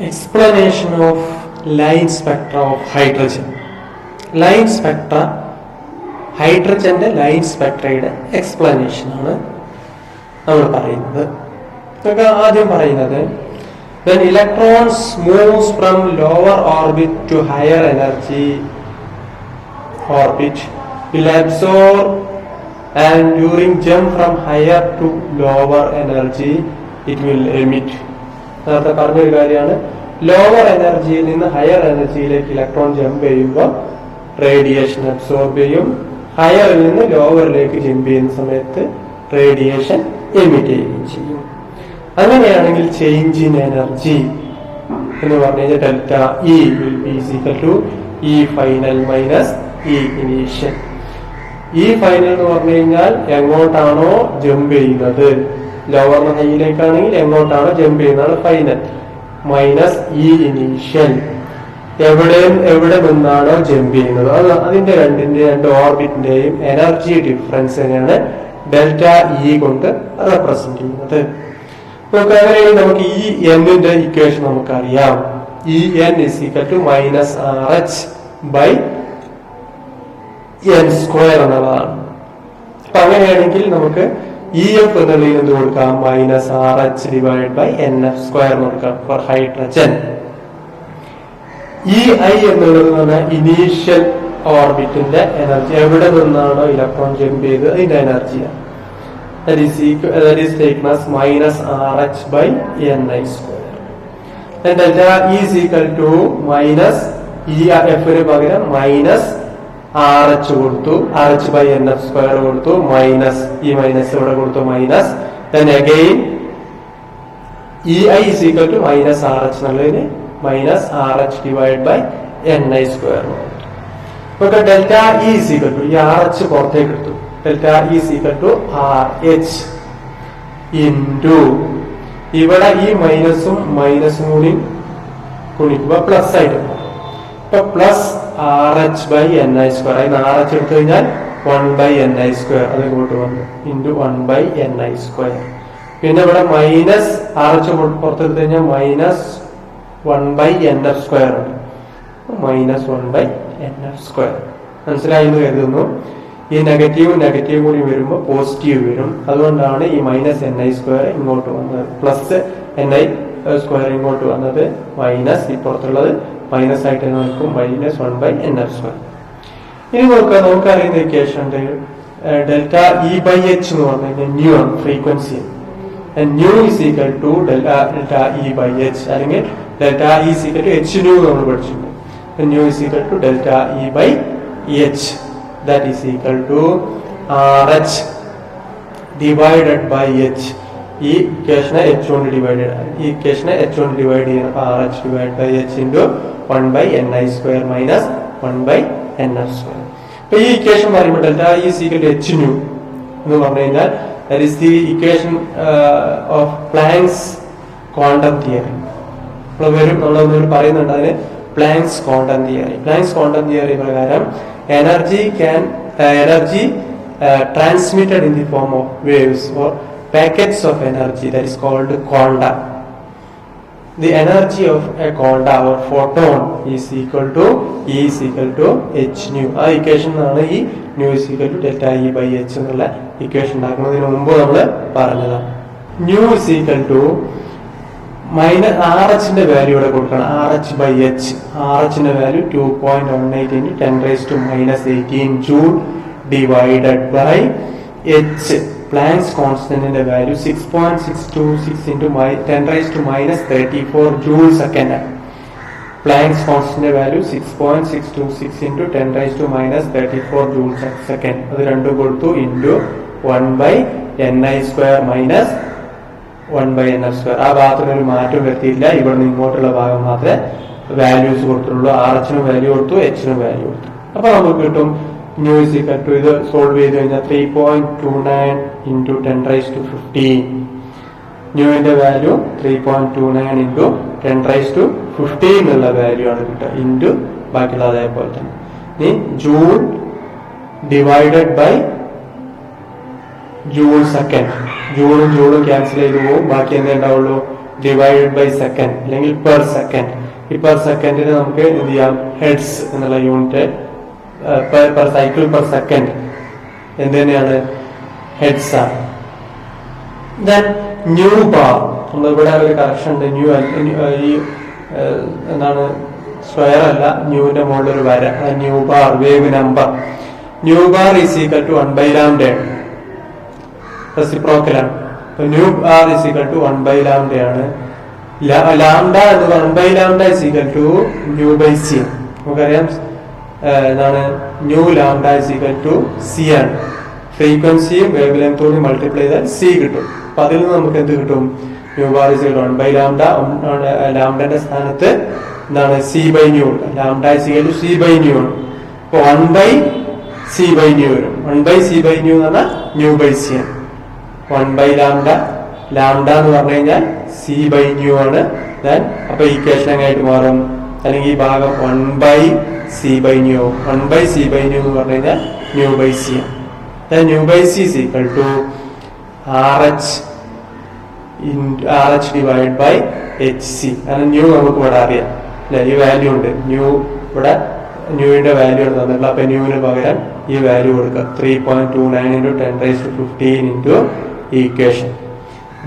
Explanation of line spectra of hydrogen. Line spectra, ഹൈഡ്രജന്റെ line സ്പെക്ട്രയുടെ explanation ആണ് നമ്മൾ പറയുന്നത്. നമുക്ക് ആദ്യം പറയുന്നത് when electrons moves from lower orbit to higher energy orbit will absorb and during jump from higher to lower energy it will emit. നേരത്തെ പറഞ്ഞൊരു കാര്യമാണ്, ലോവർ എനർജിയിൽ നിന്ന് ഹയർ എനർജിയിലേക്ക് ഇലക്ട്രോൺ ജമ്പ് ചെയ്യുമ്പോൾ റേഡിയേഷൻ അബ്സോർബ് ചെയ്യും, ഹയറിൽ നിന്ന് ലോവറിലേക്ക് ജമ്പ് ചെയ്യുന്ന സമയത്ത് റേഡിയേഷൻ എമിറ്റ് ചെയ്യുകയും ചെയ്യും. അങ്ങനെയാണെങ്കിൽ ചേഞ്ച് ഇൻ എനർജി എന്ന് പറഞ്ഞു കഴിഞ്ഞാൽ delta E will be equal to E final minus E initial. E final എന്ന് പറഞ്ഞു കഴിഞ്ഞാൽ എങ്ങോട്ടാണോ ജമ്പ് ചെയ്യുന്നത്, ലോവർ ഹൈയിലേക്കാണെങ്കിൽ എങ്ങോട്ടാണോ ജമ്പ് ചെയ്യുന്നതാണ് ഫൈനൽ, മൈനസ് ഇ ഇനീഷ്യൽ എവിടെ നിന്നാണോ ജമ്പ് ചെയ്യുന്നത് അതിന്റെ രണ്ട് ഓർബിറ്റിന്റെയും എനർജി ഡിഫറൻസിനെയാണ് ഡെൽറ്റ ഇ കൊണ്ട് റെപ്രസെന്റ് ചെയ്യുന്നത്. അങ്ങനെയാണെങ്കിൽ നമുക്ക് ഈ എന്നിന്റെ ഇക്വേഷൻ നമുക്കറിയാം, E N is equal to minus R H by N square എന്നതാണ്. അപ്പൊ അങ്ങനെയാണെങ്കിൽ നമുക്ക് ഇ എഫ് എന്നുള്ളതിന് എന്ത് കൊടുക്കാം, minus R H divide by N F square എന്ന് കൊടുക്കാം ഫോർ ഹൈഡ്രജൻ. ഇ ഐ എന്നുള്ളത് പറഞ്ഞാൽ ഇനീഷ്യൽ ഓർബിറ്റിന്റെ എനർജി, എവിടെ നിന്നാണോ ഇലക്ട്രോൺ ജമ്പ് ചെയ്ത് അതിന്റെ എനർജിയാണ്. that is taken as minus RH by Ni square. Then delta E is equal to minus EF ന് പകരം മൈനസ് RH കൊടുത്തു, RH by NF square കൊടുത്തു, മൈനസ് ഈ മൈനസ് ഇവിടെ കൊടുത്തു minus, then again EI is equal to minus RH എന്നുള്ളതിന് minus RH divided by Ni square. നമുക്ക് delta E is equal to ഈ RH പുറത്തേക്ക് എടുത്തു, delta E is equal to RH into ഇവിടെ ഈ മൈനസും കൂടി ഗുണിക്കുമ്പോ പ്ലസ് ആയിട്ട് ഇപ്പൊ plus RH by Ni square. അതിന് RH എടുത്തു കഴിഞ്ഞാൽ 1 by Ni square അത് ഇങ്ങോട്ട് വന്നു ഇൻറ്റു 1 by Ni square. പിന്നെ ഇവിടെ മൈനസ് RH പുറത്തെടുത്തു കഴിഞ്ഞാൽ മൈനസ് 1 by NF square ഉണ്ട്, മൈനസ് 1 by NF square. മനസ്സിലായി എന്ന് കരുതുന്നു. ഈ നെഗറ്റീവ് കൂടി വരുമ്പോൾ പോസിറ്റീവ് വരും, അതുകൊണ്ടാണ് ഈ മൈനസ് Ni സ്ക്വയർ ഇങ്ങോട്ട് വന്നത്, പ്ലസ് Ni സ്ക്വയർ ഇങ്ങോട്ട് വന്നത്, മൈനസ് ഇപ്പുറത്തുള്ളത് മൈനസ് ആയിട്ട് നോക്കും, മൈനസ് 1 by NF സ്ക്വയർ. ഇനി നോക്കുക, നമുക്കറിയുന്ന ഇക്വേഷൻ ഉണ്ട് ഡെൽറ്റ ഇ ബൈ എച്ച് എന്ന് പറഞ്ഞു കഴിഞ്ഞാൽ ന്യൂ ആണ്, frequency. Nu is equal to delta E by H, അല്ലെങ്കിൽ delta E is equal to H nu നമ്മൾ പഠിച്ചിട്ടുണ്ട്. Nu is equal to delta E by H, that is equal to RH divided by H. ഈ ഇക്വേഷനെ H കൊണ്ട് divide ചെയ്യണം. RH divided by H into 1 by Ni square minus 1 by NF square. അപ്പൊ ഈ equation പറയുമ്പോൾ delta E is equal to H nu എന്ന് പറഞ്ഞു കഴിഞ്ഞാൽ that is the equation of Planck's quantum theory. നമ്മളൊന്നും പറയുന്നുണ്ട് അതിന് Planck's quantum theory. Planck's quantum theory പ്രകാരം energy transmitted in the form of waves or packets of energy, that is called quanta. The energy of a quanta or photon is equal to h nu. ആ equation ആണ് ഈ nu is equal to delta E by h എന്നുള്ള equation ഉണ്ടാക്കുന്നതിന് മുമ്പ് നമ്മൾ പറഞ്ഞതാണ്. nu is equal to minus RH ന്റെ value ഇവിടെ കൊടുക്കണം, RH by H. RH ന്റെ value 2.18 into 10 raised to minus 18 joule divided by H. Planck's constant ന്റെ value 6.626 into 10 raised to minus 34 joule second. Planck's constant ന്റെ value 6.626 into 10 raised to minus 34 joule second. അത് രണ്ടും കൊടുത്തു into 1 by Ni square minus 1 by NF square. ആ ഭാഗത്തിനൊരു മാറ്റം വരുത്തിയില്ല, ഇവിടെ നിന്ന് ഇങ്ങോട്ടുള്ള ഭാഗം മാത്രമേ വാല്യൂസ് കൊടുത്തിട്ടുള്ളൂ. RH നും വാല്യൂ കൊടുത്തു, H നും വാല്യൂ കൊടുത്തു. അപ്പൊ നമുക്ക് കിട്ടും ന്യൂ ഇസ് ഈക്വൽ ടു, ഇത് സോൾവ് ചെയ്ത് കഴിഞ്ഞാൽ 3.29 into 10 raised to 15. ന്യൂവിന്റെ വാല്യൂ 3.29 into 10 raised to 15 എന്നുള്ള വാല്യൂ ആണ് കിട്ടുക, ഇൻറ്റു ബാക്കിയുള്ള അതേപോലെ തന്നെ. ഇനി joule divided by joule second, ജൂളും ക്യാൻസൽ ചെയ്ത് പോകും, ബാക്കി എന്തേ ഉണ്ടാവുള്ളൂ ഡിവൈഡ് ബൈ സെക്കൻഡ് അല്ലെങ്കിൽ പെർ സെക്കൻഡ്. ഈ പെർ സെക്കൻഡിന് നമുക്ക് എന്ത് ചെയ്യാം, ഹെഡ്സ് എന്നുള്ള unit per cycle per second എന്ത് തന്നെയാണ്, ഹെഡ്സ് ആണ്. ദെൻ ന്യൂ ബാർ, നമ്മളിവിടെ ഒരു കറക്ഷൻ ഉണ്ട്. ഈ എന്താണ്, സ്ക്വയർ അല്ല, ന്യൂവിന്റെ മുകളിൽ ഒരു വര, nu bar wave number. Nu bar is equal to 1/λ, റെസിപ്രോക്കലാണ്. Nu bar is equal to 1/λ ആണ്. ലാംഡ എന്ന് 1/λ is equal to nu by C. നമുക്കറിയാം എന്താണ്, nu lambda is equal to C ആണ്. ഫ്രീക്വൻസിയും വേവ് ലെങ്ത്തോടും മൾട്ടിപ്ലൈ ചെയ്താൽ സി കിട്ടും. അപ്പൊ അതിൽ നിന്ന് നമുക്ക് എന്ത് കിട്ടും, ന്യൂ ബാർ ഈസ് ഈക്വൽ 1/λ. ലാംഡന്റെ സ്ഥാനത്ത് എന്താണ്, C by nu. Lambda is equal to C by new ആണ്. അപ്പൊ 1/c ബൈ ന്യൂ വരും. 1/c ബൈ ന്യൂ എന്ന് പറഞ്ഞാൽ ന്യൂ ബൈ സി ആണ്. 1/λ, ലാംഡ എന്ന് പറഞ്ഞു കഴിഞ്ഞാൽ സി ബൈ ന്യൂ ആണ്. ദെൻ അപ്പൊ ഈക്വേഷൻ എങ്ങനെയായിട്ട് മാറും, അല്ലെങ്കിൽ ഈ ഭാഗം 1/c by new. 1/c by new എന്ന് പറഞ്ഞു കഴിഞ്ഞാൽ ന്യൂ ബൈ സി ആണ്. Nu by C is equal to RH divide by HC. കാരണം ന്യൂ നമുക്ക് ഇവിടെ അറിയാം അല്ലെ, ഈ വാല്യൂ ഉണ്ട്. ന്യൂ ഇവിടെ ന്യൂവിന്റെ വാല്യൂ ആണ് തന്നിട്ടുള്ളത്. അപ്പൊ ന്യൂവിന് പകരം ഈ വാല്യൂ കൊടുക്കുക. 3.29 × 10⁻15 ഇൻറ്റു ഈക്വേഷൻ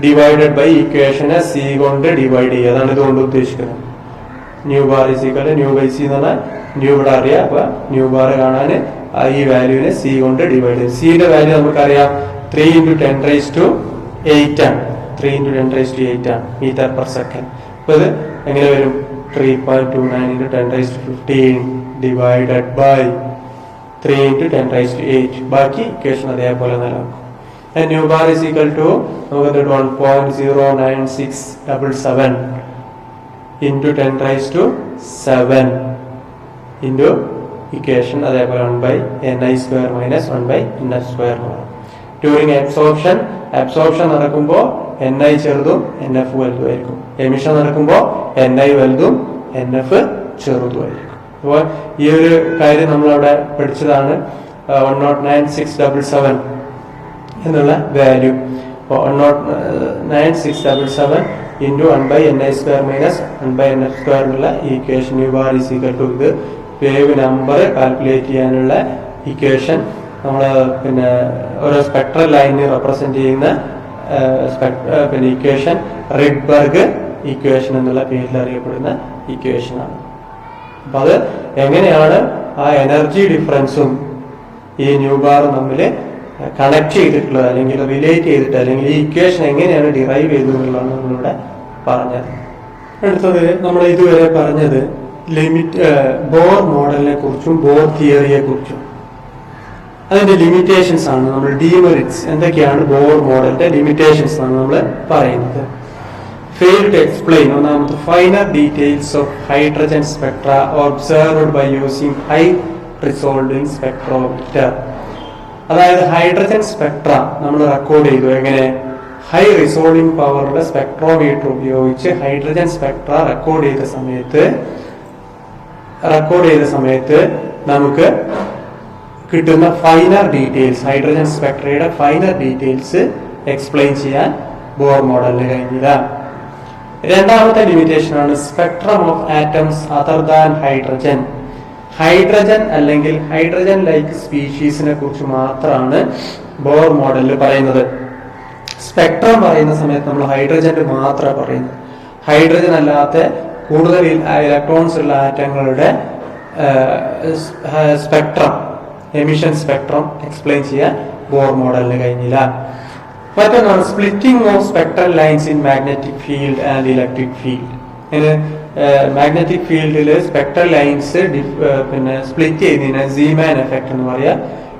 ഡിവൈഡഡ് ബൈ ഈക്വേഷനെ സി കൊണ്ട് ഡിവൈഡ് ചെയ്യുക. അതാണ് ഇതുകൊണ്ട് ഉദ്ദേശിക്കുന്നത്. Nu bar is equal nu by C എന്ന് പറഞ്ഞാൽ ന്യൂ ഇവിടെ അറിയാം. അപ്പൊ ന്യൂ ബാർ കാണാൻ ഈ വാല്യൂവിനെ സി കൊണ്ട് ഡിവൈഡ് ചെയ്യും. സിയുടെ വാല്യൂ നമുക്കറിയാം 3 × 10⁸ ആണ്. 3 × 10⁸ ആണ് മീറ്റർ പെർ സെക്കൻഡ്. അപ്പൊ ഇത് എങ്ങനെ വരും, 3.29 × 10⁻15 ഡിവൈഡഡ് ബൈ 3 × 10⁸. ബാക്കി ഇക്വേഷൻ അതേപോലെ നിലനിൽക്കും. Nu bar is equal to നമുക്ക് 1.09677 ഇൻറ്റു 10⁻7 ഇൻറ്റു ഇക്വേഷൻ അതേപോലെ 1/ni² - 1/nf². ഡ്യൂറിങ് അബ്സോർപ്ഷൻ നടക്കുമ്പോൾ ni ചെറുതും nf വലുതുമായിരിക്കും. എമിഷൻ നടക്കുമ്പോൾ ni വലുതും nf ചെറുതുമായിരിക്കും. അപ്പോൾ ഈ ഒരു കാര്യം നമ്മളവിടെ പഠിച്ചതാണ്. 109,677 എന്നുള്ള വാല്യൂ. 109,677 ഇൻറ്റു 1/ni² - 1/nf² എന്നുള്ള equation nu bar is equal to ഇത് വേവ് നമ്പർ കാൽക്കുലേറ്റ് ചെയ്യാനുള്ള ഇക്വേഷൻ. നമ്മൾ പിന്നെ ഓരോ സ്പെക്ട്രൽ ലൈനിനെ റെപ്രസെന്റ് ചെയ്യുന്ന പിന്നെ ഇക്വേഷൻ റിഡ്ബർഗ് ഇക്വേഷൻ എന്നുള്ള പേരിൽ അറിയപ്പെടുന്ന ഇക്വേഷനാണ്. അപ്പൊ അത് എങ്ങനെയാണ് ആ എനർജി ഡിഫറൻസും ഈ ന്യൂ ബാറും തമ്മിൽ കണക്ട് ചെയ്തിട്ടുള്ളത്, അല്ലെങ്കിൽ റിലേറ്റ് ചെയ്തിട്ട്, അല്ലെങ്കിൽ ഈ ഇക്വേഷൻ എങ്ങനെയാണ് ഡിറൈവ് ചെയ്തതെന്നുള്ളതാണ് നമ്മളിവിടെ പറഞ്ഞത്. അടുത്തത് നമ്മൾ ഇതുവരെ പറഞ്ഞത് ബോർ മോഡലിനെ കുറിച്ചും ബോർ തിയറിയെ കുറിച്ചും അതിന്റെ ലിമിറ്റേഷൻസ് ആണ്. നമ്മൾ ഡീമെറിറ്റ്സ് എന്തൊക്കെയാണ് ബോർ മോഡലിന്റെ ലിമിറ്റേഷൻസ് ആണ് നമ്മൾ പറയുന്നത്. ഫെയിൽ ടു എക്സ്പ്ലെയിൻ, ഒന്നാമത്തെ finer details of hydrogen spectra observed by using high resolving spectrometer. അതായത് ഹൈഡ്രജൻ സ്പെക്ട്ര നമ്മൾ റെക്കോർഡ് ചെയ്തു. എങ്ങനെ? ഹൈ റിസോൾവിംഗ് പവറുള്ള സ്പെക്ട്രോമീറ്റർ ഉപയോഗിച്ച് ഹൈഡ്രജൻ സ്പെക്ട്ര റെക്കോർഡ് ചെയ്ത സമയത്ത് നമുക്ക് കിട്ടുന്ന ഫൈനർ ഡീറ്റെയിൽസ്, ഹൈഡ്രജൻ സ്പെക്ട്രയുടെ ഫൈനർ ഡീറ്റെയിൽസ് എക്സ്പ്ലെയിൻ ചെയ്യാൻ ബോർ മോഡലിന് കഴിഞ്ഞില്ല. രണ്ടാമത്തെ ലിമിറ്റേഷൻ ആണ് spectrum of atoms other than hydrogen. Hydrogen അല്ലെങ്കിൽ ഹൈഡ്രജൻ ലൈക്ക് സ്പീഷീസിനെ കുറിച്ച് മാത്രമാണ് ബോർ മോഡലിൽ പറയുന്നത്. സ്പെക്ട്രം പറയുന്ന സമയത്ത് നമ്മൾ ഹൈഡ്രജന്റെ മാത്രമേ പറയുന്നത്. ഹൈഡ്രജൻ അല്ലാത്ത കൂടുതൽ ഇലക്ട്രോൺസ് ഉള്ള ആറ്റങ്ങളുടെ സ്പെക്ട്രം, എമിഷൻ സ്പെക്ട്രം എക്സ്പ്ലെയിൻ ചെയ്യാൻ ബോർ മോഡലിന് കഴിഞ്ഞില്ല. മറ്റൊന്നാണ് splitting of spectral lines in magnetic field and electric field. Magnetic ഫീൽഡിൽ സ്പെക്ട്രൽ ലൈൻസ് പിന്നെ സ്പ്ലിറ്റ് ചെയ്യുന്നതിനാണ് സീമാൻ എഫക്ട് എന്ന് പറയാ.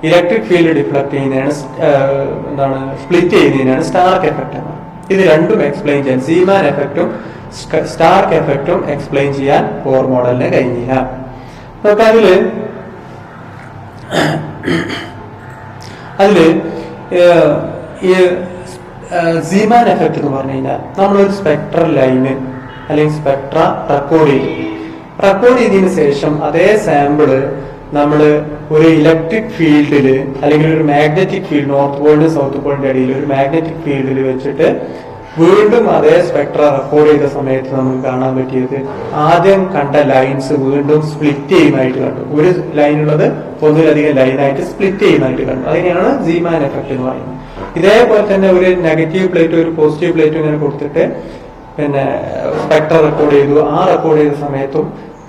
ഇലക്ട്രിക് ഫീൽഡ് ഡിഫ്ലക്ട് ചെയ്യുന്നതിനാണ് സ്പ്ലിറ്റ് ചെയ്യുന്നതിനാണ് സ്റ്റാർക്ക് എഫക്ട് എന്ന്. ഇത് രണ്ടും എക്സ്പ്ലെയിൻ ചെയ്യാൻ, സീമാൻ എഫക്റ്റും സ്റ്റാർക്ക് എഫക്റ്റും എക്സ്പ്ലെയിൻ ചെയ്യാൻ ബോർ മോഡലിന് കഴിഞ്ഞില്ല. അപ്പൊ അതില് ഈ സീമാൻ എഫക്ട് എന്ന് പറഞ്ഞു കഴിഞ്ഞാൽ നമ്മളൊരു സ്പെക്ട്രൽ ലൈന് അല്ലെങ്കിൽ സ്പെക്ട്ര റെക്കോർഡ് ചെയ്തതിന് ശേഷം അതേ സാമ്പിള് നമ്മൾ ഒരു ഇലക്ട്രിക് ഫീൽഡില് അല്ലെങ്കിൽ ഒരു മാഗ്നറ്റിക് ഫീൽഡ്, നോർത്ത് പോളിന്റെ സൗത്ത് പോളിന്റെ ഇടയിൽ ഒരു മാഗ്നറ്റിക് ഫീൽഡിൽ വെച്ചിട്ട് വീണ്ടും അതേ സ്പെക്ട്ര റെക്കോർഡ് ചെയ്ത സമയത്ത് നമുക്ക് കാണാൻ പറ്റിയത് ആദ്യം കണ്ട ലൈൻസ് വീണ്ടും സ്പ്ലിറ്റ് ചെയ്യുന്നതായിട്ട് കണ്ടു. ഒരു ലൈനുള്ളത് ഒന്നിലധികം ലൈനായിട്ട് സ്പ്ലിറ്റ് ചെയ്യുന്നതായിട്ട് കണ്ടു. അതിനെയാണ് സീമാൻ എഫക്ട് എന്ന് പറയുന്നത്. ഇതേപോലെ തന്നെ ഒരു നെഗറ്റീവ് പ്ലേറ്റും ഒരു പോസിറ്റീവ് പ്ലേറ്റും ഇങ്ങനെ കൊടുത്തിട്ട് പിന്നെ സ്പെക്ട്ര റെക്കോർഡ് ചെയ്തു. ആ റെക്കോർഡ് ചെയ്ത സമയത്തും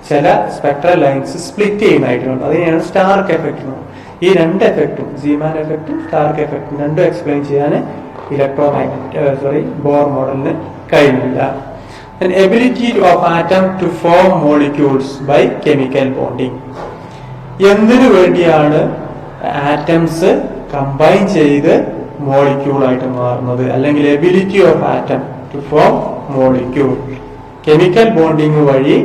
ചില സ്പെക്ട്രൽ ലൈൻസ് സ്പ്ലിറ്റ് ചെയ്യുന്നതായിട്ട് കണ്ടു. അതിനെയാണ് സ്റ്റാർക്ക് എഫക്ട് എന്ന് പറയുന്നത്. ഈ രണ്ട് എഫക്റ്റും സീമാൻ എഫക്റ്റും സ്റ്റാർക്ക് എഫക്റ്റും രണ്ടും എക്സ്പ്ലെയിൻ ചെയ്യാൻ ബോർ മോഡലിന് കഴിയില്ല. Ability of atom to form molecules by chemical bonding. എന്തിനു വേണ്ടിയാണ് ആറ്റംസ് കമ്പൈൻ ചെയ്ത് മോളിക്യൂൾ ആയിട്ട് മാറുന്നത്, അല്ലെങ്കിൽ ability of atom to form molecule. Chemical bonding വഴി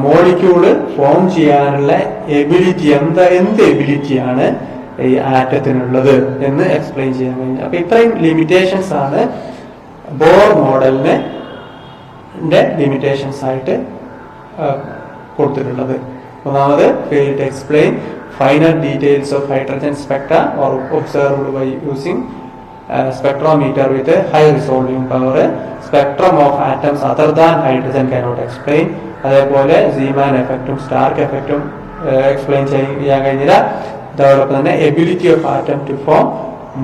മോളിക്യൂള് ഫോം ചെയ്യാനുള്ള എബിലിറ്റി എന്ത് എബിലിറ്റിയാണ് ഈ ആറ്റത്തിനുള്ളത് എന്ന് എക്സ്പ്ലെയിൻ ചെയ്യാൻ കഴിഞ്ഞു. അപ്പൊ ഇത്രയും ലിമിറ്റേഷൻസ് ആണ് ബോർ മോഡലിന് ലിമിറ്റേഷൻസ് ആയിട്ട് കൊടുത്തിട്ടുള്ളത്. ഒന്നാമത് fail to explain final details of hydrogen spectra or observed by using spectrometer with a high resolving power. Spectrum of atoms other than hydrogen cannot explain. അതേപോലെ സീമാൻ എഫക്റ്റും സ്റ്റാർക്ക് എഫക്റ്റും explain ചെയ്യാൻ കഴിഞ്ഞില്ല. അതോടൊപ്പം തന്നെ ability of atom to form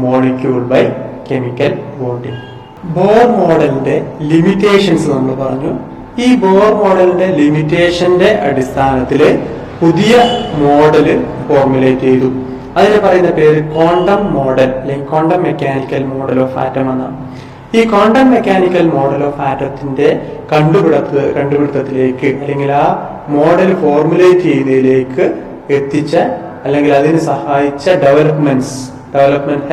molecule by chemical bonding. Bohr മോഡലിന്റെ limitations നമ്മൾ പറഞ്ഞു. ഈ ബോർ മോഡലിന്റെ ലിമിറ്റേഷന്റെ അടിസ്ഥാനത്തിൽ പുതിയ മോഡല് ഫോർമുലേറ്റ് ചെയ്തു. അതിന് പറയുന്ന പേര് ക്വാണ്ടം മോഡൽ അല്ലെങ്കിൽ quantum mechanical model of atom എന്നാണ്. ഈ ക്വാണ്ടം മെക്കാനിക്കൽ മോഡൽ ഓഫ് ആറ്റത്തിന്റെ കണ്ടുപിടുത്തത്തിലേക്ക് അല്ലെങ്കിൽ ആ മോഡൽ ഫോർമുലേറ്റ് ചെയ്തതിലേക്ക് എത്തിച്ച അല്ലെങ്കിൽ അതിന് സഹായിച്ച development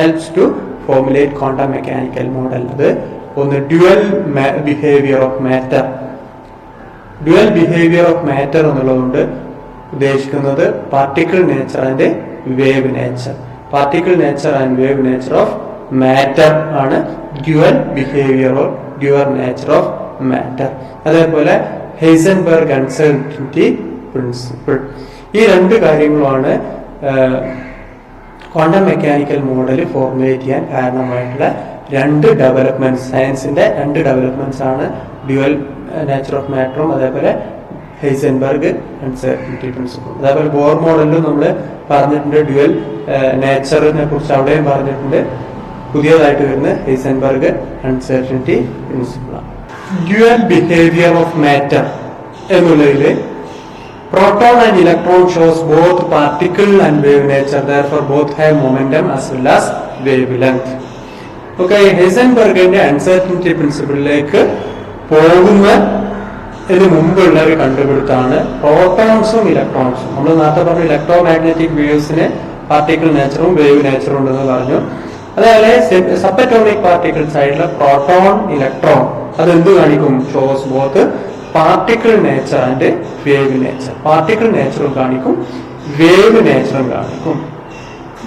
helps to formulate quantum mechanical model. അത് ഒന്ന് dual behaviour of matter. Dual behaviour of matter എന്നുള്ളതുകൊണ്ട് ഉദ്ദേശിക്കുന്നത് particle nature and wave nature. Particle nature and wave nature of matter ആണ് dual behaviour or dual nature of matter. അതേപോലെ Heisenberg uncertainty principle. ഈ രണ്ട് കാര്യങ്ങളുമാണ് quantum mechanical model formulate ചെയ്യാൻ കാരണമായിട്ടുള്ള രണ്ട് developments. സയൻസിന്റെ രണ്ട് ഡെവലപ്മെന്റ്സ് ആണ് ഡ്യുവൽ നേച്ചർ ഓഫ് മാറ്ററും അതേപോലെ ഹൈസൻബർഗ് അൺസർട്ടനിറ്റി പ്രിൻസിപ്പിൾ. അതേപോലെ ബോർ മോഡലിലും നമ്മൾ പറഞ്ഞിട്ടുണ്ട് ഡ്യുവൽ നേച്ചറിനെ കുറിച്ച് അവിടെയും പറഞ്ഞിട്ടുണ്ട്. പുതിയതായിട്ട് വരുന്ന ഹൈസൻബർഗ് അൺസർട്ടനിറ്റി പ്രിൻസിപ്പിൾ ആണ്. ഡ്യുവൽ ബിഹേവിയർ ഓഫ് മാറ്റർ എന്നുള്ളതിൽ proton and electron shows both particle and wave nature, therefore both have momentum as well as wavelength. Okay, ഹൈസൻബർഗിന്റെ അൺസർട്ടനിറ്റി പ്രിൻസിപ്പിളിലേക്ക് പോകുന്നതിന് മുമ്പുള്ള ഒരു കണ്ടുപിടുത്താണ് പ്രോട്ടോൺസും ഇലക്ട്രോൺസും. നമ്മൾ നേരത്തെ പറഞ്ഞു ഇലക്ട്രോ മാഗ്നറ്റിക് വേവ്സിന് പാർട്ടിക്കിൾ നേച്ചറും വേവ് നേച്ചറും ഉണ്ടെന്ന് പറഞ്ഞു. അതേപോലെ സബറ്റോണിക് പാർട്ടിക്കിൾസ് ആയിട്ടുള്ള പ്രോട്ടോൺ ഇലക്ട്രോൺ അതെന്ത് കാണിക്കും? Shows both particle nature and wave nature. Particle നേച്ചറും കാണിക്കും, വേവ് നേച്ചറും കാണിക്കും.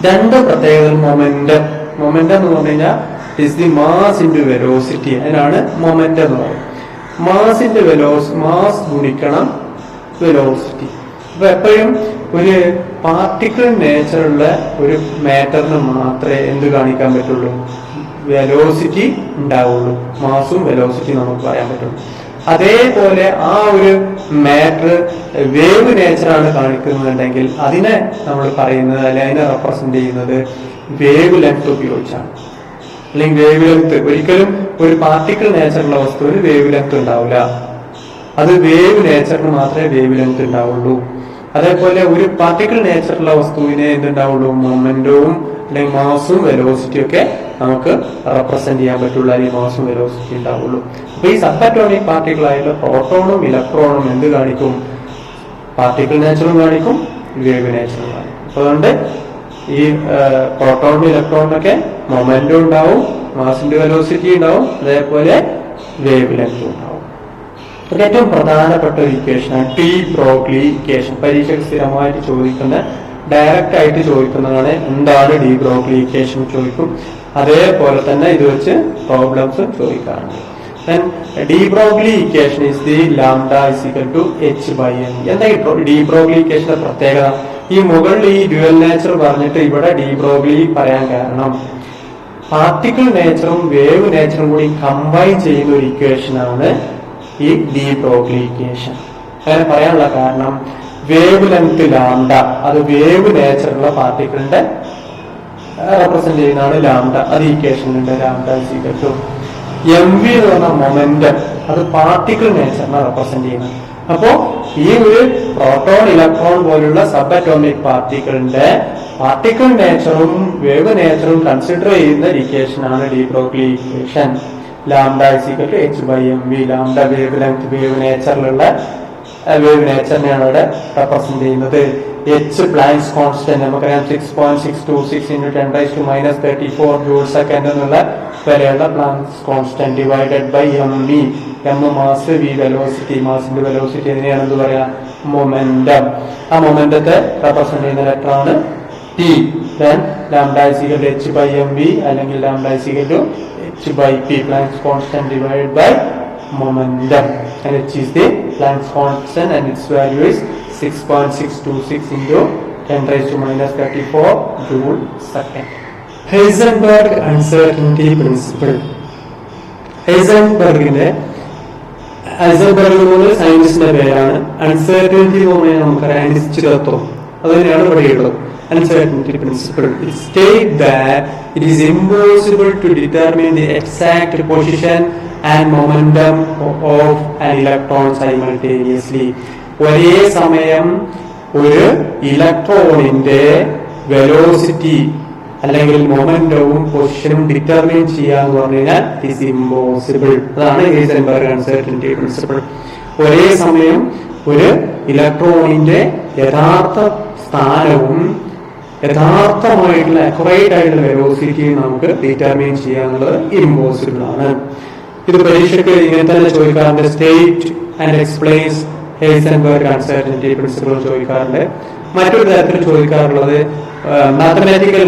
രണ്ട് പ്രത്യേകത മൊമെന്റം. മൊമെന്റം എന്ന് പറഞ്ഞു കഴിഞ്ഞാൽ is the mass into velocity. അതിനാണ് മൊമെന്റം എന്ന് പറയുന്നത്. മാസിന്റെ മാസ് ഗുണിക്കണം വെലോസിറ്റി. അപ്പൊ എപ്പോഴും ഒരു പാർട്ടിക്കിൾ നേച്ചറുള്ള ഒരു മാറ്ററിന് മാത്രമേ എന്ത് കാണിക്കാൻ പറ്റുള്ളൂ? വെലോസിറ്റി ഉണ്ടാവുള്ളൂ. മാസും വെലോസിറ്റി നമുക്ക് പറയാൻ പറ്റുള്ളൂ. അതേപോലെ ആ ഒരു മാറ്റർ വേവ് നേച്ചറാണ് കാണിക്കുന്നുണ്ടെങ്കിൽ അതിനെ നമ്മൾ പറയുന്നത് അല്ലെങ്കിൽ അതിനെ റെപ്രസെന്റ് ചെയ്യുന്നത് വേവ് ലെങ്ത് ഉപയോഗിച്ചാണ്. അല്ലെങ്കിൽ വേവ് ലെങ്ത് ഒരിക്കലും ഒരു പാർട്ടിക്കിൾ നേച്ചറുള്ള വസ്തുവിന് വേവ് ലെങ്ത് ഉണ്ടാവില്ല. അത് വേവ് നേച്ചറിന് മാത്രമേ വേവ് ലെങ്ത് ഉണ്ടാവുള്ളൂ. അതേപോലെ ഒരു പാർട്ടിക്കിൾ നേച്ചറുള്ള വസ്തുവിനെ എന്തുണ്ടാവുള്ളൂ? മൊമെന്റവും അല്ലെങ്കിൽ മാസും വെലോസിറ്റിയും ഒക്കെ നമുക്ക് റെപ്രസെന്റ് ചെയ്യാൻ പറ്റുള്ളൂ. അല്ലെങ്കിൽ മാസും വെലോസിറ്റി ഉണ്ടാവുള്ളൂ. അപ്പൊ ഈ സബറ്റോണിക് പാർട്ടിക്കിൾ ആയിട്ടുള്ള പ്രോട്ടോണും ഇലക്ട്രോണും എന്ത് കാണിക്കും? പാർട്ടിക്കിൾ നേച്ചറും കാണിക്കും, വേവ് നേച്ചറും കാണിക്കും. അതുകൊണ്ട് ഈ പ്രോട്ടോണും ഇലക്ട്രോണിനൊക്കെ മൊമെന്റും ഉണ്ടാവും, മാസിന്റെ വെലോസിറ്റി ഉണ്ടാവും, അതേപോലെ വേവ് ലെങ്തും ഉണ്ടാവും. ഏറ്റവും പ്രധാനപ്പെട്ട ഒരു ഇക്വേഷനാണ് ഡി ബ്രോഗ്ലി ഇക്വേഷൻ. പരീക്ഷയ്ക്ക് സ്ഥിരമായിട്ട് ചോദിക്കുന്ന ഡയറക്റ്റ് ആയിട്ട് ചോദിക്കുന്നതാണ് എന്താണ് ഡി ബ്രോഗ്ലി ഇക്വേഷൻ ചോദിക്കും. അതേപോലെ തന്നെ ഇത് വെച്ച് പ്രോബ്ലംസ് ചോദിക്കാറുണ്ട്. De Broglie equation is the lambda is equal to h/n. എന്താ ഡി ബ്രോഗ്ലി ഇക്വേഷന്റെ പ്രത്യേകത? ഈ മുകളിൽ ഈ ഡ്യുവൽ നേച്ചർ പറഞ്ഞിട്ട് ഇവിടെ ഡി ബ്രോഗ്ലി പറയാൻ കാരണം പാർട്ടിക്കിൾ നേച്ചറും വേവ് നേച്ചറും കൂടി കമ്പൈൻ ചെയ്യുന്ന ഒരു ഇക്വേഷൻ ആണ് ഈ ഡി ബ്രോഗ്ലി ഇക്വേഷൻ. അങ്ങനെ പറയാനുള്ള കാരണം വേവ് ലെങ്ത് ലാംഡ, അത് വേവ് നേച്ചറുള്ള പാർട്ടിക്കിളിന്റെ റെപ്രസെന്റ് ചെയ്യുന്നതാണ് ലാംഡ. അത് ഇക്വേഷനിലുണ്ട്. ലാംഡ എം വി എന്ന് പറഞ്ഞ മൊമെന്റം, അത് പാർട്ടിക്കിൾ നേച്ചറിനെ റെപ്രസെന്റ് ചെയ്യുന്നത്. അപ്പോ ഈ ഒരു പ്രോട്ടോൺ ഇലക്ട്രോൺ പോലുള്ള സബ് അറ്റോമിക് പാർട്ടിക്കിളിന്റെ പാർട്ടിക്കിൾ നേച്ചറും വേവ് നേച്ചറും കൺസിഡർ ചെയ്യുന്ന ഇക്വേഷൻ ആണ് de Broglie equation. Lambda h/mv. Lambda wavelength, wave നേച്ചറിലുള്ള വേവ് നേച്ചറിനെയാണ് ഇവിടെ റെപ്രസെന്റ് ചെയ്യുന്നത്. എച്ച് പ്ലാങ്ക്സ് കോൺസ്റ്റന്റ് നമുക്കറിയാം 6.626 × 10⁻34 ജൂൾ സെക്കൻഡ് എന്നുള്ള വരെയുള്ള Planck's constant divided by M V. M mass, V velocity. മാസിന്റെ വെലോസിറ്റി എങ്ങനെയാണ് എന്ത് പറയാ? മൊമെന്റം. ആ മൊമെന്റത്തെ റെപ്രസെന്റ് ചെയ്യുന്ന ലെറ്റർ ആണ് ടി. ദെൻ ലാംഡ h/mv അല്ലെങ്കിൽ lambda h/p, Planck's constant divided by momentum, and h is the Planck's constant and its value is 6.626 into 10⁻34 joule second. Heisenberg uncertainty principle. Heisenberg സയൻസിന്റെ പേരാണ്. Uncertainty എന്ന് പറഞ്ഞാൽ നമുക്കറിയാം അനിശ്ചിതത്വം, അത് തന്നെയാണ് ഇവിടെ ഉള്ളത്. Uncertainty principle. It states that it is impossible to determine the exact position and momentum of an electron simultaneously. ഒരേ സമയം ഒരു ഇലക്ട്രോണിന്റെ വെലോസിറ്റി അല്ലെങ്കിൽ മൊമെന്റവും പൊസിഷനും ഡിറ്റർമിൻ ചെയ്യാന്ന് പറഞ്ഞു കഴിഞ്ഞാൽ ഇറ്റ് ഈസ് ഇമ്പോസിബിൾ. അതാണ് ഹൈസൻബർഗ് അൺസർട്ടനിറ്റി പ്രിൻസിപ്പിൾ. ഒരേ സമയം ഒരു ഇലക്ട്രോണിന്റെ യഥാർത്ഥ സ്ഥാനവും യഥാർത്ഥമായിട്ടുള്ള അക്യുറേറ്റ് ആയിട്ടുള്ള വെലോസിറ്റിയും നമുക്ക് ഡിറ്റർമിൻ ചെയ്യാന്നുള്ളത് ഇമ്പോസിബിൾ ആണ്. ഇത് പരീക്ഷയ്ക്ക് ഇങ്ങനെ തന്നെ ചോദിക്കാറുണ്ട്. State and explains Heisenberg uncertainty principle ചോദിക്കാറുണ്ട്. മറ്റൊരു തരത്തിൽ ചോദിക്കാറുള്ളത് mathematical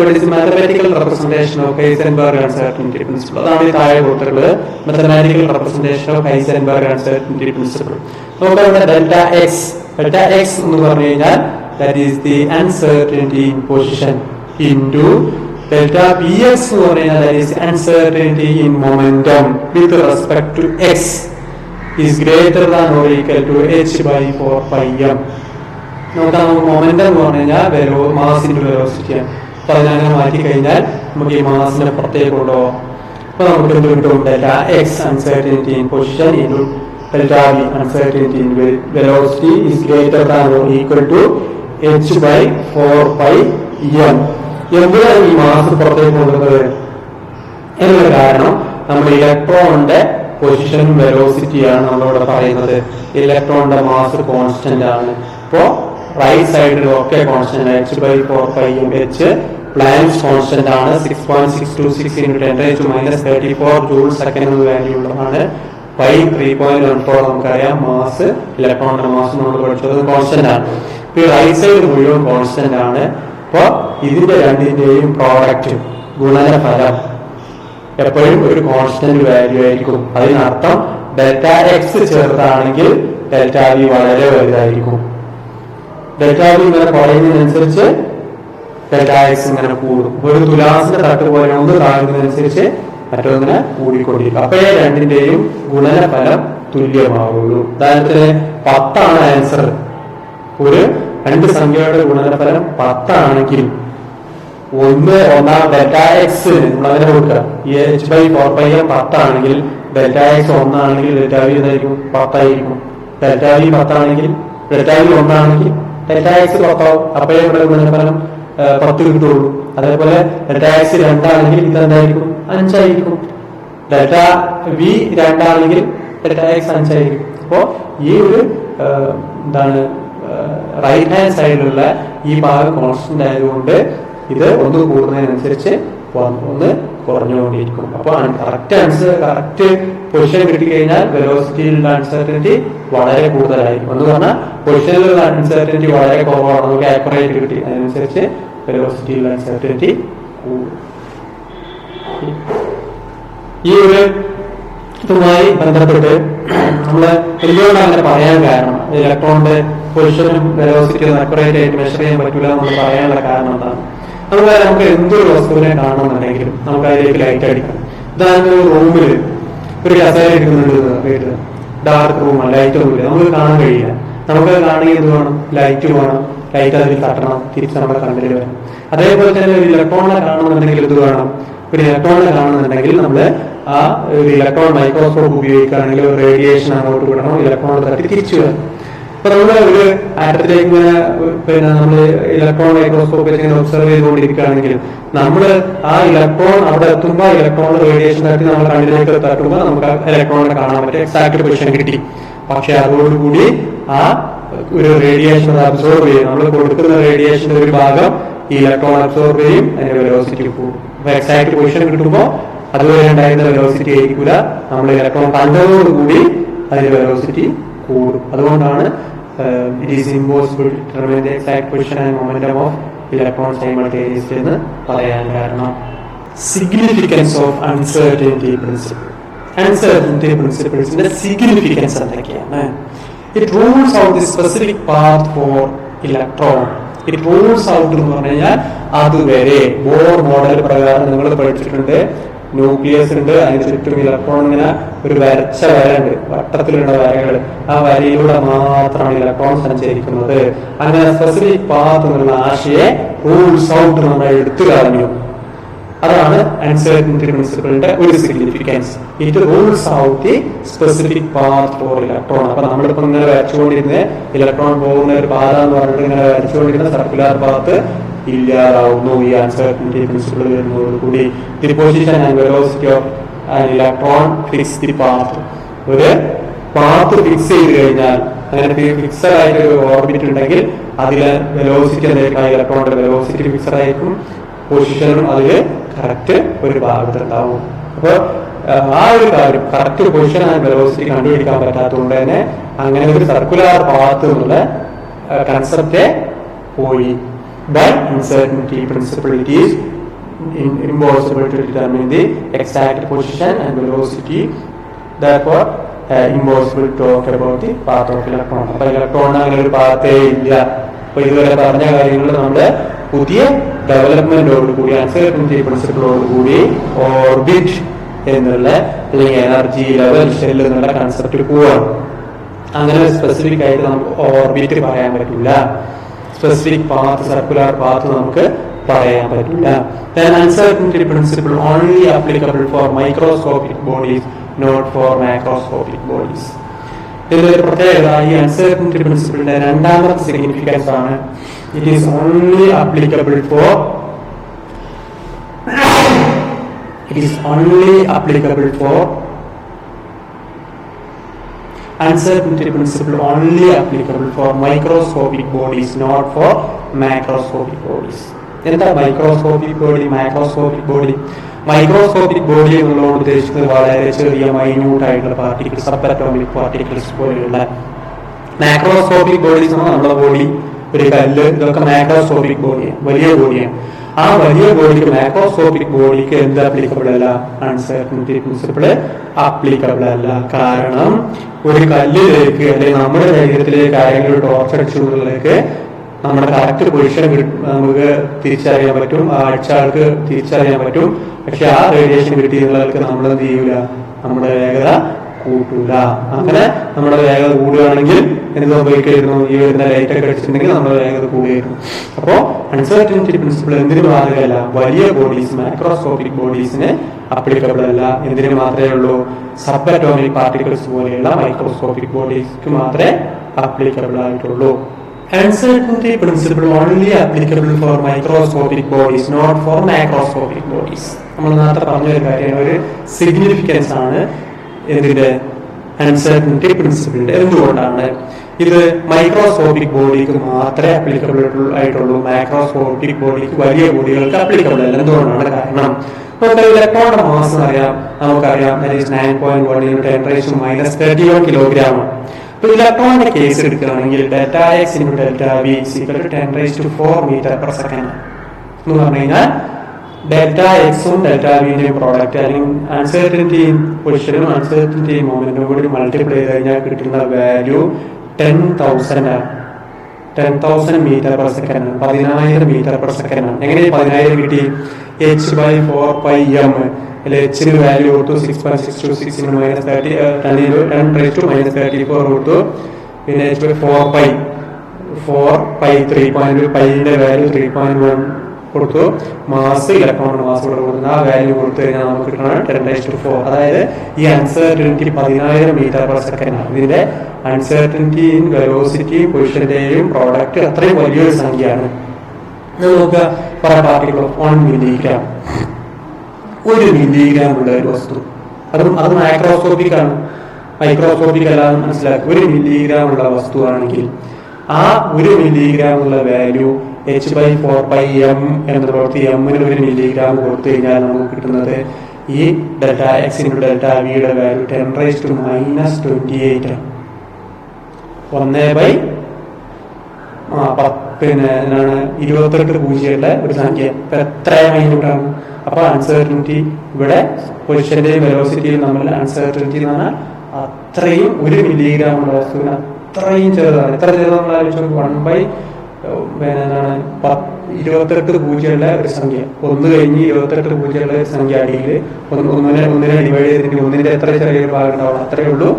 representation of Heisenberg uncertainty principle. അതാണ് ഈ താഴെ കൊടുത്തിട്ടുള്ളത്. Mathematical representation of Heisenberg uncertainty principle. നോക്കാം ഇവിടെ ഡെൽറ്റ എക്സ് എന്ന് പറഞ്ഞു കഴിഞ്ഞാൽ that is the uncertainty in position into delta Vx എന്ന് പറഞ്ഞാൽ that is uncertainty in momentum with respect to x is greater than or equal to h/4πm. നോക്കാം, momentum എന്ന് പറഞ്ഞു കഴിഞ്ഞാൽ മാസിന്റെ വെലോസിറ്റിയാണ്. അപ്പൊ അതിനങ്ങനെ മാറ്റി കഴിഞ്ഞാൽ നമുക്ക് ഈ മാസിനെ പുറത്തേക്ക് കൊണ്ടുപോകാം. അപ്പൊ നമുക്ക് എന്ത് കിട്ടും? Delta x uncertainty in position into delta v uncertainty in velocity is greater than or equal to h/4πm. എന്തിനാണ് ഈ മാസ് പുറത്തേക്ക് കൊണ്ടുവന്നത് എന്നുള്ള കാരണം നമ്മുടെ ഇലക്ട്രോണിന്റെ പൊസിഷനും വെലോസിറ്റിയാണ് നമ്മളിവിടെ പറയുന്നത്. ഇലക്ട്രോണിന്റെ മാസ് കോൺസ്റ്റന്റ് ആണ്. ഇപ്പോ റൈറ്റ് സൈഡിൽ ഒക്കെ constant h/4πm. H planks constant ആണ്. 6.626 × 10⁻34 ജൂൾ സെക്കൻഡ് എന്ന വാല്യൂ ഉള്ളതാണ്. 3.14 നമുക്കറിയാം മാസ്, ഇലക്ട്രോണിന്റെ മാസ് നമ്മൾ പഠിച്ചത് കോൺസ്റ്റന്റ് ആണ്. ഈ റൈറ്റ് സൈഡ് മുഴുവൻ കോൺസ്റ്റന്റ് ആണ്. അപ്പൊ ഇതിന്റെ രണ്ടിന്റെയും പ്രോഡക്റ്റ് ഗുണനഫലം എപ്പോഴും ഒരു കോൺസ്റ്റന്റ് വാല്യൂ ആയിരിക്കും. അതിനർത്ഥം ഡെൽറ്റ എക്സ് ചെറുതാണെങ്കിൽ ഡെൽറ്റ വി വളരെ വലുതായിരിക്കും. ഡെൽറ്റ വി ഇങ്ങനെ കുറയുന്നതിനനുസരിച്ച് ഡെൽറ്റ എക്സ് ഇങ്ങനെ കൂടും. ഒരു തുലാസിന്റെ തട്ട് പോലെ ഒന്ന് താഴുന്നതിനനുസരിച്ച് മറ്റൊന്നിനെ കൂടിക്കൊണ്ടിരിക്കും. അപ്പോഴേ രണ്ടിന്റെയും ഗുണനഫലം തുല്യമാവുള്ളൂ. ഉദാഹരണത്തിന് 10 ആൻസർ. ഒരു രണ്ട് സംഖ്യയുടെ ഗുണനഫലം 10 ആണെങ്കിൽ ഒന്നാം ഡെൽറ്റ എക്സ് നമ്മളതിനെ കൊടുക്കുക. ഈ h/4πm 10 ആണെങ്കിൽ ഡെൽറ്റ എക്സ് 1 ആണെങ്കിൽ ഡെൽറ്റ വി എന്തായിരിക്കും? 10 ആയിരിക്കും. ഡെൽറ്റ വി 10 ആണെങ്കിൽ ഡെൽറ്റ വി 1 ആണെങ്കിൽ ഡെൽറ്റ എക്സ് 10 ആവും. അപ്പോഴേ ഇവിടെ ഗുണനഫലം 10 കിട്ടുള്ളൂ. അതേപോലെ ഡെൽറ്റ എക്സ് 2 ആണെങ്കിൽ ഇതെന്തായിരിക്കും? 5 ആയിരിക്കും. ഡെൽറ്റ വി 2 ആണെങ്കിൽ ഡെൽറ്റ എക്സ് 5 ആയിരിക്കും. അപ്പോ ഈ ഒരു എന്താണ് റൈറ്റ് ഹാൻഡ് സൈഡിലുള്ള ഈ ഭാഗം കോൺസ്റ്റന്റ് ആയതുകൊണ്ട് ഇത് ഒന്ന് കൂടുന്നതിനനുസരിച്ച് ഒന്ന് കുറഞ്ഞുകൊണ്ടിരിക്കും. അപ്പൊ കറക്റ്റ് പൊസിഷൻ കിട്ടിക്കഴിഞ്ഞാൽ വെലോസിറ്റിയിലുള്ള അൺസർട്ടനിറ്റി വളരെ കൂടുതലായിരിക്കും. എന്ന് പറഞ്ഞാൽ പൊസിഷനിലുള്ള അൺസർട്ടനിറ്റി വളരെ കുറവാണ്. നമുക്ക് ആക്യുറേറ്റ് കിട്ടി, അതിനനുസരിച്ച് വെലോസിറ്റിയിലുള്ള അൺസർട്ടനിറ്റി കൂടും. ഈ ഒരു ഇതുമായി ബന്ധപ്പെട്ട് നമ്മള് എന്തുകൊണ്ടാണ് അങ്ങനെ പറയാൻ കാരണം, ഇലക്ട്രോണിന്റെ പൊസിഷനും വെലോസിറ്റിയും അക്യുറേറ്റ് ആയിട്ട് മെഷർ ചെയ്യാൻ പറ്റില്ല എന്ന് പറയാനുള്ള കാരണം എന്താണ്? നമുക്ക് എന്തൊരു വസ്തുവിനെ കാണണമെന്നുണ്ടെങ്കിലും നമുക്ക് അതിലേക്ക് ലൈറ്റ് അടിക്കണം. ഇതാണ് റൂമിൽ ഒരു കസേര ഇരിക്കുന്നുണ്ട്, ഡാർക്ക് റൂമാണ്, ലൈറ്റ് ഒന്നുമില്ല, നമുക്ക് കാണാൻ കഴിയില്ല. നമുക്ക് കാണണമെങ്കിൽ എന്ത് വേണം? ലൈറ്റ് വേണം. ലൈറ്റ് അതിൽ തട്ടണം, തിരിച്ച് നമ്മുടെ കണ്ണിൽ വേണം. അതേപോലെ തന്നെ ഒരു ഇലക്ട്രോണിനെ കാണുന്നുണ്ടെങ്കിൽ ഇത് വേണം. ഒരു ഇലക്ട്രോണിനെ കാണുന്നുണ്ടെങ്കിൽ നമ്മൾ ആ ഒരു ഇലക്ട്രോൺ മൈക്രോസ്കോപ്പ് ഉപയോഗിക്കുകയാണെങ്കിൽ ഒരു റേഡിയേഷൻ അങ്ങോട്ട് വിടണം, ഇലക്ട്രോൺ തട്ടി തിരിച്ചു വരണം. അപ്പൊ നമ്മള് ഒരു ആറ്റത്തിലേക്ക് ഇങ്ങനെ നമ്മൾ ഇലക്ട്രോൺ മൈക്രോസ്കോപ്പ് ഇങ്ങനെ ഒബ്സർവ് ചെയ്തുകൊണ്ടിരിക്കുകയാണെങ്കിൽ നമ്മള് ആ ഇലക്ട്രോൺ അവിടെ എത്തുമ്പോൾ ഇലക്ട്രോൺ റേഡിയേഷൻ തട്ടി നമ്മുടെ കണ്ണിലേക്ക് തട്ടുമ്പോൾ നമുക്ക് ഇലക്ട്രോണിനെ കാണാൻ പറ്റും, എക്സാക്ട് പൊസിഷൻ കിട്ടി. പക്ഷെ അതോടുകൂടി ആ ഒരു റേഡിയേഷൻ അബ്സോർബ് ചെയ്യും. നമ്മൾ കൊടുക്കുന്ന റേഡിയേഷന്റെ ഒരു ഭാഗം ഈ ഇലക്ട്രോൺ അബ്സോർബ് ചെയ്യും, അതിന്റെ വെലോസിറ്റി കൂടും. അപ്പൊ എക്സാക്ട് പൊസിഷൻ കിട്ടുമ്പോൾ അതുവരെ ഉണ്ടായിരുന്ന വെലോസിറ്റി ആയിരിക്കില്ല, നമ്മൾ ഇലക്ട്രോൺ കണ്ടതോടുകൂടി അതിന്റെ വെലോസിറ്റി കൂടും. അതുകൊണ്ടാണ് it is impossible to determine the exact position and momentum of electrons simultaneously എന്ന് പറയാൻ കാരണം. Significance of uncertainty principle. Uncertainty principleന്റെ significance എന്തൊക്കെയാണ്? It rules out the specific path for electron. It rules out എന്ന് പറഞ്ഞു കഴിഞ്ഞാൽ അതുവരെ ബോർ മോഡൽ പ്രകാരം നിങ്ങൾ പഠിച്ചിട്ടുണ്ട്, ന്യൂക്ലിയസ് ഉണ്ട്, അതിന് ചുറ്റും ഇലക്ട്രോൺ ഇങ്ങനെ ഒരു വരച്ച വരയുണ്ട്, വട്ടത്തിലുള്ള വരകൾ, ആ വരയിലൂടെ മാത്രമാണ് ഇലക്ട്രോൺ സഞ്ചരിക്കുന്നത്. അങ്ങനെ സ്പെസിഫിക് പാത്ത് എന്നുള്ള ആശയെ റൂൾസ് ഔട്ട് നമ്മൾ എടുത്തു കളഞ്ഞു. അതാണ് അൺസർട്ടനിറ്റി പ്രിൻസിപ്പിളിന്റെ ഒരു significance. It rules out the specific path for electron. അപ്പൊ നമ്മളിപ്പോ ഇങ്ങനെ വരച്ചുകൊണ്ടിരുന്ന ഇലക്ട്രോൺ പോകുന്ന ഒരു പാത എന്ന് പറഞ്ഞിട്ട് ഇങ്ങനെ വരച്ചുകൊണ്ടിരുന്ന സർക്കുലർ പാത്ത് ഇല്ലാതാവുന്നു ഈ അൺസർട്ടനിറ്റി പ്രിൻസിപ്പിൾ വരുന്നതോടുകൂടി. The position and velocity of an electron fix the path. ഒരു പാത്ത് ഫിക്സ് ചെയ്ത് കഴിഞ്ഞാൽ, അങ്ങനെ ഫിക്സഡ് ആയിട്ട് ഒരു ഓർബിറ്റ് ഉണ്ടെങ്കിൽ അതിലെ വെലോസിറ്റി എന്തായിരിക്കും? ഇലക്ട്രോണിന്റെ വെലോസിറ്റി ഫിക്സഡ് ആയിരിക്കും, പൊസിഷനും അതില് കറക്റ്റ് ഒരു ഭാഗത്തുണ്ടാവും. അപ്പൊ ആ ഒരു കാര്യം കറക്റ്റ് പൊസിഷൻ ആൻഡ് വെലോസിറ്റി കണ്ടുപിടിക്കാൻ പറ്റാത്തതുകൊണ്ട് തന്നെ അങ്ങനെ ഒരു സർക്കുലർ പാത്ത് എന്നുള്ള കൺസെപ്റ്റ് പോയി. By uncertainty principle, it is impossible to determine the exact position and velocity. Therefore, impossible to talk about the path of electron. അപ്പൊ ഇലക്ട്രോൺ അങ്ങനെ ഒരു പാത്തേ ഇല്ല. അപ്പൊ ഇതുവരെ പറഞ്ഞ കാര്യങ്ങൾ നമ്മുടെ പുതിയ ഡെവലപ്മെന്റോടുകൂടി അൺസർട്ടനിറ്റി പ്രിൻസിപ്പിളോടുകൂടി ഓർബിറ്റ് എന്നുള്ള അല്ലെങ്കിൽ എനർജി ലെവൽ ഷെൽ എന്നുള്ള കൺസെപ്റ്റിൽ പോവാണ്. അങ്ങനെ സ്പെസിഫിക് ആയിട്ട് നമുക്ക് ഓർബിറ്റ് പറയാൻ പറ്റില്ല, സ്പെസിഫിക് പാത്ത് സർക്കുലർ പാത്ത് നമുക്ക് പറയാൻ പറ്റില്ല. Then uncertainty principle only applicable for microscopic bodies, not for macroscopic bodies. ഇതിലൊരു പ്രത്യേകത ഈ അൺസർട്ടനിറ്റി പ്രിൻസിപ്പിളിന്റെ രണ്ടാമത്തെ സിഗ്നിഫിക്കൻസ് ആണ്. It is only applicable for uncertainty principle only applicable for microscopic bodies, not for macroscopic bodies. എന്താ microscopic body, macroscopic body? Microscopic body എന്നുള്ളതുകൊണ്ട് ഉദ്ദേശിക്കുന്നത് വളരെ ചെറിയ മൈന്യൂട്ട് ആയിട്ടുള്ള പാർട്ടിക്കിൾസ്, സബ് അറ്റോമിക് പാർട്ടിക്കിൾസ് പോലെയുള്ള. മാക്രോസ്കോപ്പിക് ബോഡീസ് ആണ് നമ്മുടെ ബോഡി, ഒരു കല്ല്, ഇതൊക്കെ മാക്രോസ്കോപ്പിക് ബോഡിയാണ്, വലിയ ബോഡിയാണ്. ആ വലിയ ബോഡിക്ക് മാക്രോസ്കോപ്പിക് ബോഡിക്ക് എന്ത് അപ്ലിക്കബിൾ അല്ല? അൺസർട്ടനിറ്റി പ്രിൻസിപ്പിൾ അപ്ലിക്കബിൾ അല്ല. കാരണം ഒരു കല്ലിലേക്ക് അല്ലെങ്കിൽ നമ്മുടെ ശരീരത്തിലേക്ക് കാര്യങ്ങൾ ടോർച്ചടിച്ചുള്ളതിലേക്ക് നമ്മുടെ കറക്റ്റ് പൊസിഷൻ നമുക്ക് തിരിച്ചറിയാൻ പറ്റും, അടിച്ച ആൾക്ക് തിരിച്ചറിയാൻ പറ്റും. പക്ഷെ ആ റേഡിയേഷൻ കിട്ടിയവർക്ക് നമ്മൾ എന്ത് ചെയ്യൂല? നമ്മുടെ വേഗത കൂട്ടൂല. അങ്ങനെ നമ്മുടെ വേഗത കൂടുകയാണെങ്കിൽ എന്ത് സംഭവിക്കായിരുന്നു? ഈ വരുന്ന ലൈറ്റ് ഒക്കെ അടിച്ചിട്ടുണ്ടെങ്കിൽ നമ്മുടെ വേഗത കൂടുകയായിരുന്നു. അപ്പോ അൺസർട്ടനിറ്റി പ്രിൻസിപ്പിൾ എന്തിനു ബാധകമല്ല? വലിയ ബോഡീസ്, മാക്രോസ്കോപ്പിക് ബോഡീസിന് അപ്ലിക്കബിൾ അല്ല. എന്തിനു മാത്രമേ ഉള്ളൂ? സബ് അറ്റോമിക് പാർട്ടിക്കിൾസ് പോലെയുള്ള മൈക്രോസ്കോപ്പിക് ബോഡീസ്ക്ക് മാത്രമേ അപ്ലിക്കബിൾ ആയിട്ടുള്ളൂ. Uncertainty principle only applicable for microscopic bodies, not for macroscopic bodies. നമ്മൾ നേരത്തെ പറഞ്ഞൊരു കാര്യമാണ്, ഒരു സിഗ്നിഫിക്കൻസ് ആണ് ഇതിന്റെ അൺസർട്ടനിറ്റി പ്രിൻസിപ്പിളിന്റെ. എന്തുകൊണ്ടാണ് ഇത് മൈക്രോസ്കോപ്പിക് ബോഡിക്ക് മാത്രമേ അപ്ലിക്കബിൾ ആയിട്ടുള്ളൂ, മാക്രോസ്കോപ്പിക് ബോഡിക്ക്, വലിയ ബോഡികൾക്ക് അപ്ലിക്കബിൾ അല്ല? എന്തുകൊണ്ടാണ്? കാരണം ഇലക്ട്രോണിന്റെ മാസ് നമുക്കറിയാം 9.1 × 10⁻³ കിലോഗ്രാം. അപ്പൊ ഇലക്ട്രോണിന്റെ കേസ് എടുക്കുകയാണെങ്കിൽ delta x into delta v equal to 10⁻⁴ metre per second എന്ന് പറഞ്ഞു കഴിഞ്ഞാൽ ഡെൽറ്റ എക്സും ഡെൽറ്റ വിന്റെയും പ്രോഡക്റ്റ് അല്ലെങ്കിൽ അൺസർട്ടനിറ്റിയും പൊസിഷനും അൺസർട്ടനിറ്റിയും മൊമെന്റും കൂടി മൾട്ടിപ്ലൈ ചെയ്ത് കഴിഞ്ഞാൽ കിട്ടുന്ന വാല്യൂ 10,000 ആണ്. 10,000 മീറ്റർ പെർ സെക്കൻഡ് ആണ്, 10,000 മീറ്റർ പെർ സെക്കൻഡ് ആണ്. എങ്ങനെ 10,000 കിട്ടി? h/4πm എച്ചിന് വാല്യൂ കൊടുത്തു 6.626 മൈനസ് 30 10⁻⁻34 കൊടുത്തു. പിന്നെ h/4π 3.1 പൈന്റെ വാല്യൂ 3.1 കൊടുത്തു. മാസ് ഇലക്ട്രോൺ മാസ് കൊടുക്കുന്ന ആ വാല്യൂ കൊടുത്തു കഴിഞ്ഞാൽ നമുക്ക് കിട്ടണം 10⁻⁴. അതായത് ഈ അൺസർട്ടനിറ്റി 10,000 മീറ്റർ പെർ സെക്കൻഡ് ആണ്. ഇതിന്റെ അൺസർട്ടനിറ്റിയും വെലോസിറ്റിയും പൊസിഷന്റെയും പ്രോഡക്റ്റ് അത്രയും വലിയൊരു സംഖ്യയാണ്. നോക്കുക, പാർട്ടിക്കിൾ ഓഫ് 1 മില്ലിഗ്രാം, 1 മില്ലിഗ്രാം ഉള്ള ഒരു വസ്തു, അത് മൈക്രോസ്കോപ്പിക് ആണ്, മൈക്രോസ്കോപ്പിക് അല്ലാതെ മനസ്സിലാക്കുക. 1 മില്ലിഗ്രാം ഉള്ള വസ്തു ആണെങ്കിൽ ആ 1 മില്ലിഗ്രാം ഉള്ള വാല്യൂ h/4πm എന്ന പ്രവൃത്തി എമ്മിന് 1 മില്ലിഗ്രാം കൊടുത്തു കഴിഞ്ഞാൽ നമുക്ക് കിട്ടുന്നത് ഈ ഡെൽറ്റ എക്സ് ഇൻറ്റു ഡെൽറ്റ വിയുടെ വാല്യൂ 10⁻⁻28 ആണ്. 28 പൂജ്യമുള്ള ഒരു സംഖ്യ. ഇപ്പൊ എത്ര മൈന്യൂട്ടാണ്? അപ്പൊ അൺസർട്ടനിറ്റി ഇവിടെ പൊസിഷന്റെയും വെലോസിറ്റിയും തമ്മിൽ അൺസർട്ടനിറ്റി എന്ന് പറഞ്ഞാൽ അത്രയും 1 മില്ലിഗ്രാം ഉള്ള വസ്തുവിന് അത്രയും ചെറുതാണ്. എത്ര ചെറുതാണെന്ന് ആലോചിച്ചു. 1/28 പൂജ്യമുള്ള ഒരു സംഖ്യ, 1 കഴിഞ്ഞ് 28 പൂജ്യമുള്ള ഒരു സംഖ്യ അടിയിൽ ഒന്നിനെ ഡിവൈഡ് ചെയ്തിട്ട് ഒന്നിന്റെ എത്ര ചെറിയൊരു ഭാഗം ഉണ്ടാവും അത്രയേ ഉള്ളൂ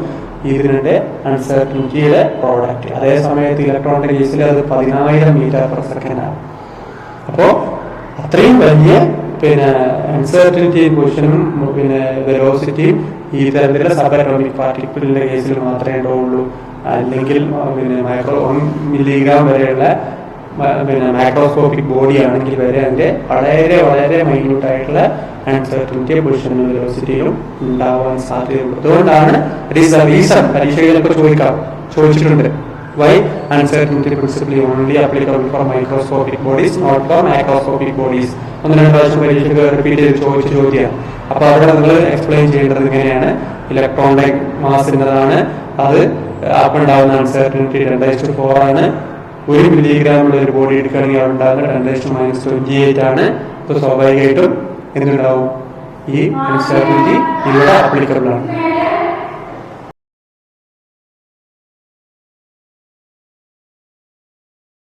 ഇതിന്റെ അൺസർട്ടനിറ്റിയുടെ പ്രോഡക്റ്റ്. അതേ സമയത്ത് ഇലക്ട്രോണിന്റെ കേസിൽ അത് 10,000 മീറ്റർ പെർ സെക്കൻഡ് ആണ്. അപ്പോ അത്രയും വലിയ അൺസർട്ടനിറ്റിയും പൊസിഷനും വെലോസിറ്റിയും ഈ തരത്തിലുള്ള സബ് അറ്റോമിക് പാർട്ടിക്കിളിന്റെ കേസിൽ മാത്രമേ ഉണ്ടാവുള്ളൂ. അല്ലെങ്കിൽ 1 മില്ലിഗ്രാം വരെയുള്ള മൈക്രോസ്കോപ്പിക് ബോഡി ആണെങ്കിൽ വരെ അതിന്റെ വളരെ വളരെ മൈന്യൂട്ട് ആയിട്ടുള്ള അൺസർട്ടനിറ്റിയും പൊസിഷനും വെലോസിറ്റിയും ഉണ്ടാവാൻ സാധ്യതയുണ്ട്. അതുകൊണ്ടാണ് റീസൺ പരീക്ഷകളൊക്കെ ചോദിച്ചിട്ടുണ്ട്. Why uncertainty principle only applicable for microscopic bodies, not for macroscopic bodies? ഒന്ന് രണ്ട് പ്രാവശ്യം പരീക്ഷയ്ക്ക് റിപ്പീറ്റ് ചെയ്ത് ചോദിച്ച ചോദ്യമാണ്. അപ്പൊ അവിടെ നിങ്ങൾ എക്സ്പ്ലെയിൻ ചെയ്യേണ്ടത് ഇങ്ങനെയാണ്. ഇലക്ട്രോണിന്റെ മാസ് എന്നതാണ്, അത് അപ്പ് ഉണ്ടാവുന്ന അൺസർട്ടനിറ്റി 10⁻⁴ ആണ്. 1 മില്ലിഗ്രാം ഉള്ള ഒരു ബോഡി എടുക്കുകയാണെങ്കിൽ അവിടെ ഉണ്ടാകുന്നത് 10⁻⁻28 ആണ്. ഇപ്പൊ സ്വാഭാവികമായിട്ടും എന്തുണ്ടാവും? ഈ അൺസർട്ടനിറ്റി ഇവിടെ അപ്ലിക്കബിൾ ആണ്.